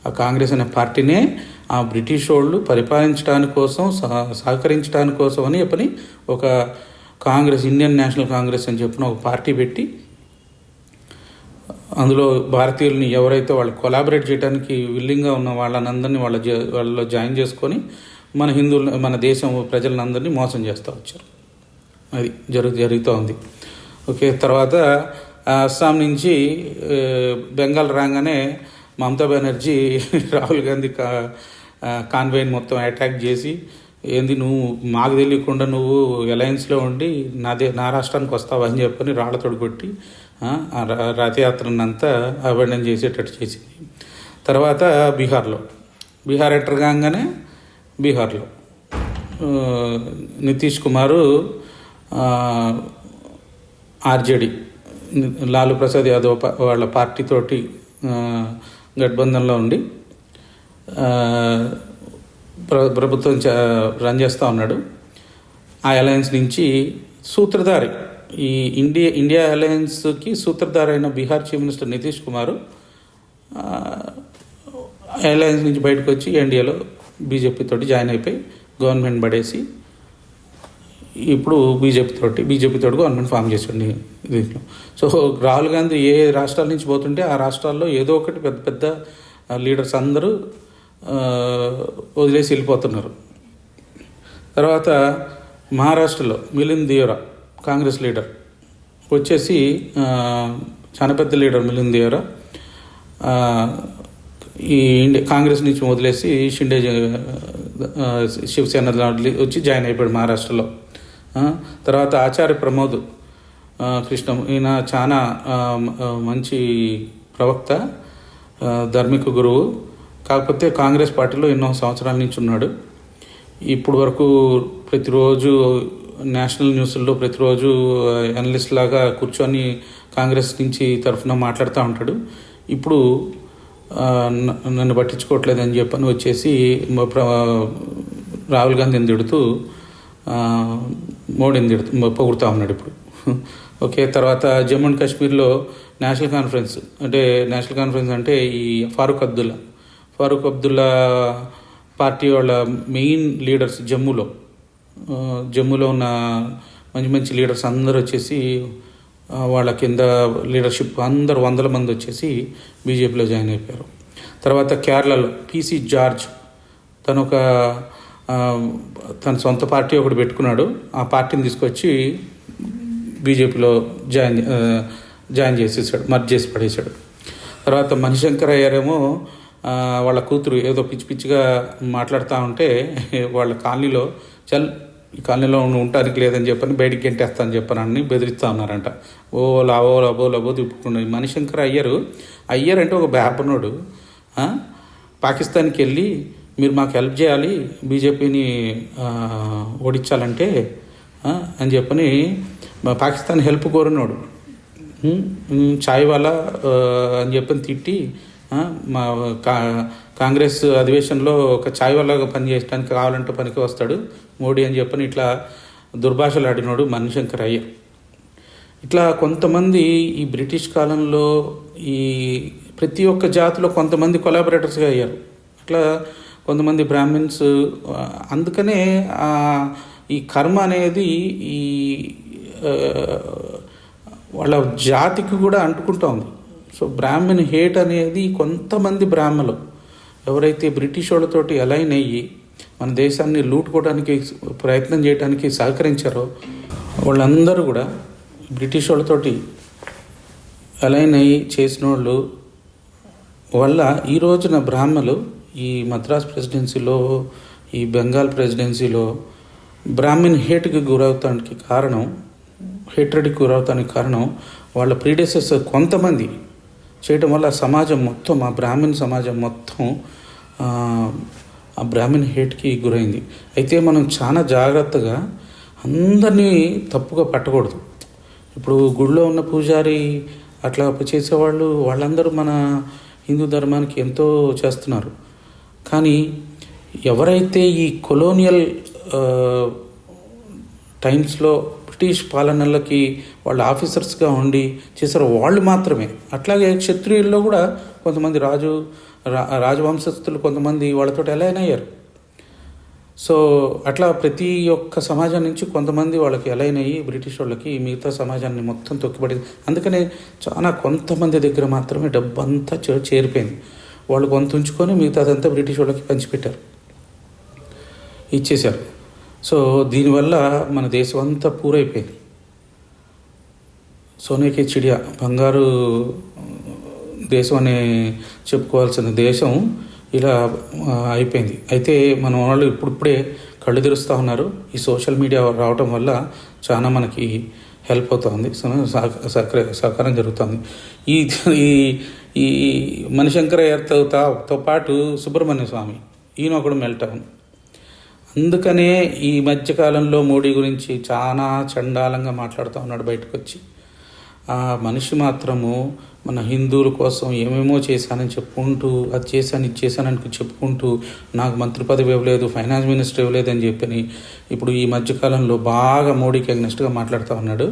ఆ కాంగ్రెస్ అనే పార్టీనే ఆ బ్రిటిష్ వాళ్ళు పరిపాలించడానికి కోసం సహకరించడానికి కోసం అని చెప్పని ఒక కాంగ్రెస్, ఇండియన్ నేషనల్ కాంగ్రెస్ అని చెప్పిన ఒక పార్టీ పెట్టి అందులో భారతీయుల్ని ఎవరైతే వాళ్ళు కొలాబరేట్ చేయడానికి విల్లింగ్గా ఉన్న వాళ్ళనందరినీ వాళ్ళలో జాయిన్ చేసుకొని మన హిందువులు, మన దేశం ప్రజలందరినీ మోసం చేస్తూ వచ్చారు. అది జరుగుతూ ఉంది. ఓకే, తర్వాత అస్సాం నుంచి బెంగాల్ రాగానే మమతా బెనర్జీ రాహుల్ గాంధీ కాన్వేని మొత్తం అటాక్ చేసి, ఏంది నువ్వు మాకు తెలియకుండా నువ్వు అలయన్స్లో ఉండి నా రాష్ట్రానికి వస్తావా అని చెప్పని రాళ్లతోడు కొట్టి రథయాత్రనంతా అవాయిడ్ చేసేటట్టు చేసింది. తర్వాత బీహార్ ఎంటర్ కాగానే బీహార్లో నితీష్ కుమారు ఆర్జేడీ లాలూ ప్రసాద్ యాదవ్ వాళ్ళ పార్టీతోటి గఠబంధన్లో ఉండి ప్రభుత్వం రన్ చేస్తూ ఉన్నాడు. ఆ అలయన్స్ నుంచి సూత్రధారి, ఈ ఇండియా అలయన్స్కి సూత్రధారి అయిన Bihar chief minister Nitish Kumar alliance నుంచి బయటకు వచ్చి ఎన్డీఏలో బీజేపీతో జాయిన్ అయిపోయి గవర్నమెంట్ పడేసి ఇప్పుడు బీజేపీతో గవర్నమెంట్ ఫామ్ చేసిండి దీంట్లో. సో రాహుల్ గాంధీ ఏ రాష్ట్రాల నుంచి పోతుంటే ఆ రాష్ట్రాల్లో ఏదో ఒకటి పెద్ద పెద్ద లీడర్స్ అందరూ వదిలేసి వెళ్ళిపోతున్నారు. తర్వాత మహారాష్ట్రలో మిలింద్ దేవరా కాంగ్రెస్ లీడర్ వచ్చేసి చాలా పెద్ద లీడర్ మిలింద్ దేవరా ఈ కాంగ్రెస్ నుంచి వదిలేసి షిండే శివసేన వచ్చి జాయిన్ అయిపోయాడు మహారాష్ట్రలో. తర్వాత ఆచార్య ప్రమోద్ కృష్ణ, ఈయన చాలా మంచి ప్రవక్త, ధార్మిక గురువు, కాకపోతే కాంగ్రెస్ పార్టీలో ఎన్నో సంవత్సరాల నుంచి ఉన్నాడు. ఇప్పుడు వరకు ప్రతిరోజు నేషనల్ న్యూస్లో ప్రతిరోజు అనలిస్ట్ లాగా కూర్చొని కాంగ్రెస్ నుంచి తరఫున మాట్లాడుతూ ఉంటాడు. ఇప్పుడు నన్ను పట్టించుకోవట్లేదని చెప్పని వచ్చేసి రాహుల్ గాంధీని తిడుతూ మోడీని పొగుడుతూ ఉన్నాడు ఇప్పుడు. ఓకే, తర్వాత జమ్మూ అండ్ కాశ్మీర్లో నేషనల్ కాన్ఫరెన్స్ అంటే ఈ ఫారూక్ అబ్దుల్లా పార్టీ వాళ్ళ మెయిన్ లీడర్స్ జమ్మూలో ఉన్న మంచి లీడర్స్ అందరూ వచ్చేసి వాళ్ళ కింద లీడర్షిప్ అందరు 100 మంది వచ్చేసి బీజేపీలో జాయిన్ అయిపోయారు. తర్వాత కేరళలో పీసీ జార్జ్ తన సొంత పార్టీ ఒకటి పెట్టుకున్నాడు. ఆ పార్టీని తీసుకొచ్చి బీజేపీలో జాయిన్ చేసేసాడు, మర్జ్ చేసి పడేశాడు. తర్వాత మణిశంకర్ అయ్యారేమో వాళ్ళ కూతురు ఏదో పిచ్చిగా మాట్లాడుతూ ఉంటే వాళ్ళ కాలనీలో ఈ కాలనీలో ఉండటానికి లేదని చెప్పని బయటికి గెంటేస్తానని చెప్పని బెదిరిస్తూ ఉన్నారంట. లాబో తిప్పుకున్నాడు. మణిశంకర్ అయ్యర్ అంటే ఒక బేపనోడు పాకిస్తాన్కి వెళ్ళి మీరు మాకు హెల్ప్ చేయాలి, బీజేపీని ఓడించాలంటే అని చెప్పని పాకిస్తాన్ హెల్ప్ కోరినోడు. చాయ్ వాలా అని చెప్పని తిట్టి మా కాంగ్రెస్ అధివేశంలో ఒక చాయ్ వాలాగా పనిచేయడానికి కావాలంటే పనికి వస్తాడు మోడీ అని చెప్పని ఇట్లా దుర్భాషలు ఆడినోడు మణిశంకర్ అయ్యర్. ఇట్లా కొంతమంది ఈ బ్రిటిష్ కాలంలో ఈ ప్రతి ఒక్క జాతిలో కొంతమంది కొలాబరేటర్స్గా అయ్యారు. అట్లా కొంతమంది బ్రాహ్మిన్స్. అందుకనే ఈ కర్మ అనేది ఈ వాళ్ళ జాతికి కూడా అంటుకుంటూ ఉంది. సో బ్రాహ్మణ్ హేట్ అనేది కొంతమంది బ్రాహ్మణులు ఎవరైతే బ్రిటిష్ వాళ్ళతోటి అలైన్ అయ్యి మన దేశాన్ని లూటుకోవడానికి ప్రయత్నం చేయడానికి సహకరించారో వాళ్ళందరూ కూడా బ్రిటిష్ వాళ్ళతోటి అలైన్ అయ్యి చేసిన వాళ్ళు వల్ల ఈ రోజున బ్రాహ్మణులు ఈ మద్రాస్ ప్రెసిడెన్సీలో, ఈ బెంగాల్ ప్రెసిడెన్సీలో బ్రాహ్మణ్ హేట్కి గురవుతానికి కారణం వాళ్ళ ప్రీడెసెసర్ కొంతమంది చేయటం వల్ల సమాజం మొత్తం, ఆ బ్రాహ్మణ్ సమాజం మొత్తం ఆ బ్రాహ్మణ్ హేట్కి గురైంది. అయితే మనం చాలా జాగ్రత్తగా అందరినీ తప్పుగా పట్టకూడదు. ఇప్పుడు గుడిలో ఉన్న పూజారి అట్లా చేసేవాళ్ళు వాళ్ళందరూ మన హిందూ ధర్మానికి ఎంతో చేస్తున్నారు. కానీ ఎవరైతే ఈ కొలోనియల్ టైమ్స్లో బ్రిటిష్ పాలనలకి వాళ్ళు ఆఫీసర్స్గా ఉండి చేశారో వాళ్ళు మాత్రమే. అట్లాగే క్షత్రియుల్లో కూడా కొంతమంది రాజు రాజవంశస్థులు కొంతమంది వాళ్ళతో అలైన్ అయ్యారు. సో అట్లా ప్రతి ఒక్క సమాజం నుంచి కొంతమంది వాళ్ళకి అలైన్ అయ్యి బ్రిటిష్ వాళ్ళకి మిగతా సమాజాన్ని మొత్తం తొక్కిపడింది. అందుకనే చాలా కొంతమంది దగ్గర మాత్రమే డబ్బు అంతా చేరిపోయింది. వాళ్ళు కొంత ఉంచుకొని మిగతాదంతా బ్రిటిష్ వాళ్ళకి పంచిపెట్టారు, ఇచ్చేశారు. సో దీనివల్ల మన దేశం అంతా పూరైపోయింది. సోనేకి చిడియా, బంగారు దేశం అని చెప్పుకోవాల్సిన దేశం ఇలా అయిపోయింది. అయితే మన వాళ్ళు ఇప్పుడిప్పుడే కళ్ళు తెరుస్తూ ఉన్నారు. ఈ సోషల్ మీడియా రావటం వల్ల చాలా మనకి హెల్ప్ అవుతుంది, సహకారం జరుగుతుంది. ఈ ఈ మణిశంకరయ్యతో పాటు సుబ్రహ్మణ్య స్వామి, ఈయన ఒకడు మెల్ట్ అవును. అందుకనే ఈ మధ్యకాలంలో మోడీ గురించి చాలా చండాలంగా మాట్లాడుతూ ఉన్నాడు బయటకు వచ్చి. ఆ మనిషి మాత్రము మన హిందువుల కోసం ఏమేమో చేశానని చెప్పుకుంటూ, అది చేశాను ఇది చేశానని చెప్పుకుంటూ, నాకు మంత్రి పదవి ఇవ్వలేదు, ఫైనాన్స్ మినిస్టర్ ఇవ్వలేదు అని చెప్పని ఇప్పుడు ఈ మధ్యకాలంలో బాగా మోడీకి అగ్నెస్ట్గా మాట్లాడుతూ ఉన్నాడు.